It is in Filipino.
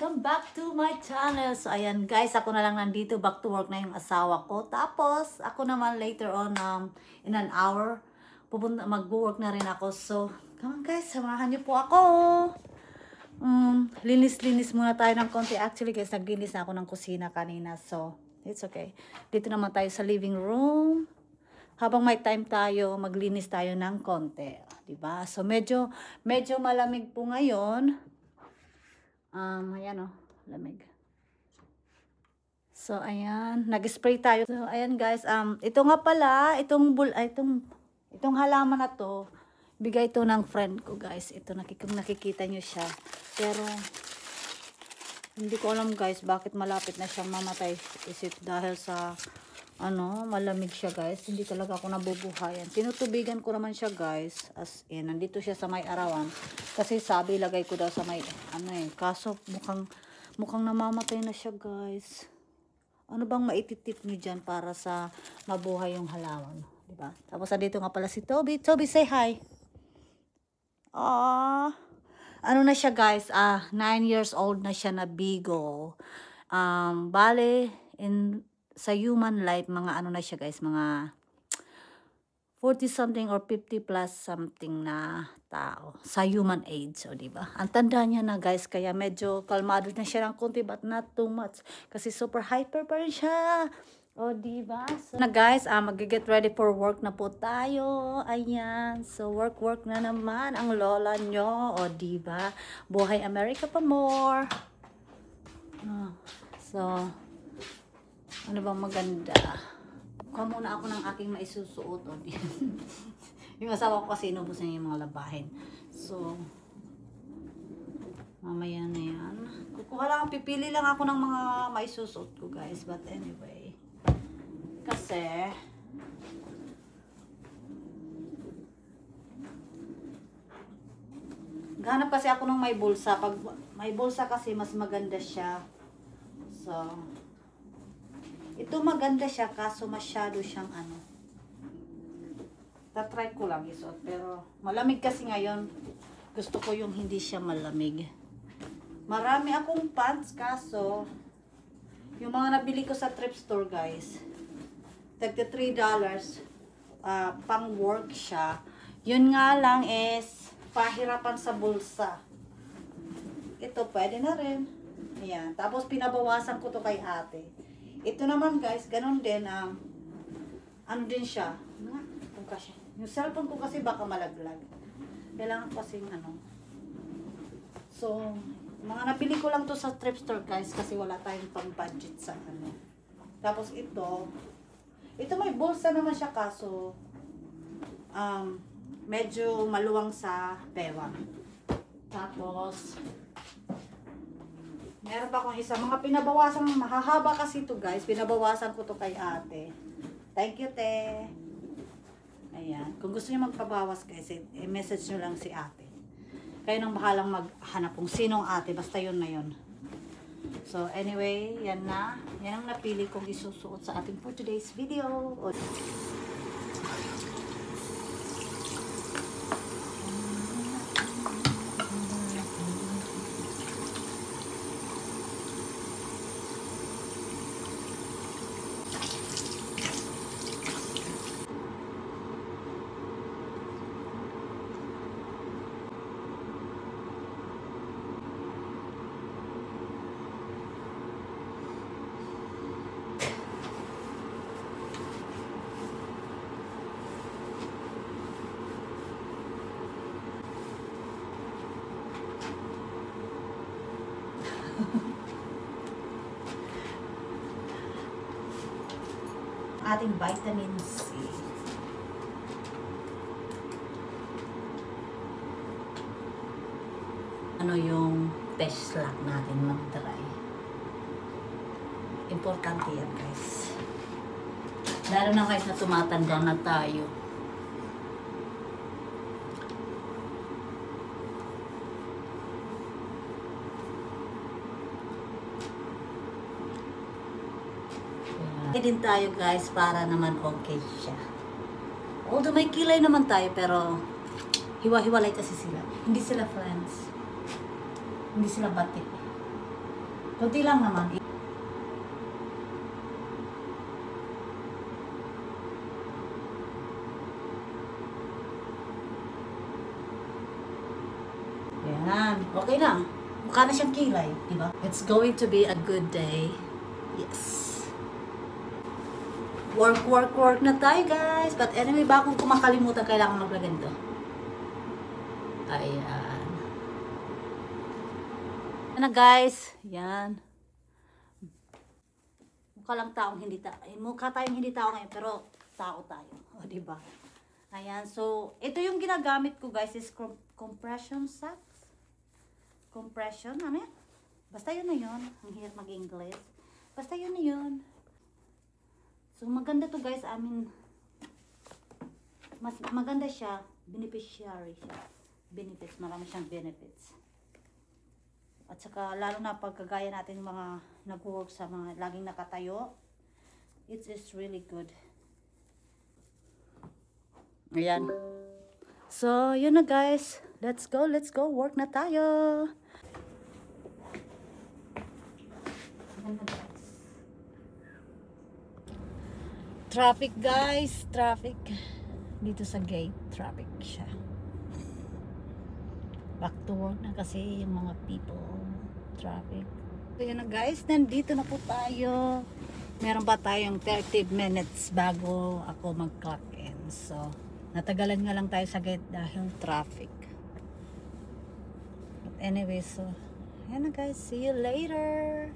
Welcome back to my channel. So ayan guys, ako na lang nandito, back to work na yung asawa ko. Tapos ako naman later on in an hour mag-work na rin ako. So come on guys, samahan niyo po ako. Linis-linis muna tayo ng konti. Actually guys, naglinis na ako ng kusina kanina. So it's okay. Dito naman tayo sa living room. Habang may time tayo, maglinis tayo ng konti, 'di ba? So medyo malamig po ngayon. Ayan lamig. So ayan, nag-spray tayo. So ayan guys, ito nga pala, itong halaman na to, bigay ito ng friend ko guys. Ito nakikita nyo siya. Pero hindi ko alam guys, bakit malapit na siyang mamatay. Is it dahil sa malamig siya guys. Hindi talaga ako nabubuhayan. Tinutubigan ko naman siya guys. As in, nandito siya sa may arawan. Kasi sabi, lagay ko daw sa may, kaso mukhang namamatay na siya guys. Ano bang maititip nyo dyan para sa mabuhay yung halaman? Diba? Tapos dito nga pala si Toby. Toby, say hi. Ano na siya guys? 9 years old na siya na beagle. Bale, sa human life, mga ano na siya guys, mga 40 something or 50 plus something na tao sa human age, o diba? Ang tanda niya na guys, kaya medyo kalmado na siya ng konti, but not too much kasi super hyper pa rin siya, o diba? So na guys, mag-get ready for work na po tayo. Ayan, so work na naman ang lola nyo, o diba? Buhay America pa more. So ano bang maganda? Kuha muna ako ng aking maisusuot. Yung asawa ko kasi inubos niya yung mga labahin. So, mamaya na yan. Kukuha lang, pipili lang ako ng mga maisusuot ko guys. But anyway, kasi ganap kasi ako ng may bulsa. Pag may bulsa kasi mas maganda siya. So ito maganda siya, kaso masyado siyang tatry ko lang isuot, pero malamig kasi ngayon. Gusto ko yung hindi siya malamig. Marami akong pants, kaso yung mga nabili ko sa thrift store guys, tagta $3, pang work siya. Yun nga lang is pahirapan sa bulsa. Ito pwede na rin. Ayan, tapos pinabawasan ko to kay ate. Ito naman guys, ganun din, ano din siya, yung cellphone ko kasi baka malaglag. Kailangan kasing So, mga napili ko lang to sa thrift store guys, kasi wala tayong pang budget sa Tapos ito may bulsa naman siya, kaso, medyo maluwang sa bewang. Tapos, meron pa akong isa. Mga pinabawasan, mahahaba kasi ito guys. Pinabawasan ko to kay ate. Thank you, te. Ayan. Kung gusto niyo magpabawas guys, message nyo lang si ate. Kayo nang bahalang maghanap kung sinong ate. Basta yun na yun. So anyway, yan na. Yan ang napili kong isusuot sa ating for today's video. Ating vitamin C. Yung test lock natin mag-dry. Importante yan guys. Lalo na guys na tumatanda na tayo. Din tayo guys para naman okay siya. Although may kilay naman tayo, pero hiwa-hiwalay kasi sila. Hindi sila friends. Hindi sila batik. Kunti lang naman. Yan. Okay na. Mukha na siyang kilay. Diba? It's going to be a good day. Yes. Work na tayo, guys. But anyway, bago ko makalimutan, kailangan maglagay nito. Ayan. Yan na, guys. Yan. Mukha lang taong hindi tao. Mukha tayong hindi tao ngayon, pero tao tayo. O, diba? Ayan. So, ito yung ginagamit ko, guys, is compression socks. Compression, ano yan? Basta yun na yun. Ang hirap mag-English. Basta yun na yun. So, maganda to, guys. I mean, mas maganda siya. Beneficiary siya. Benefits. Marami siyang benefits. At saka, lalo na pagkagaya natin mga nag-work sa mga laging nakatayo. It is really good. Ayan. So, yun na, guys. Let's go. Work na tayo. Traffic, guys. Traffic. Dito sa gate, traffic siya. Back to work na kasi yung mga people. Traffic. So, yun na, guys. Nandito na po tayo. Meron pa tayong 30 minutes bago ako mag-clock in. So, natagalan nga lang tayo sa gate dahil traffic. But anyway, so, yan na, guys. See you later.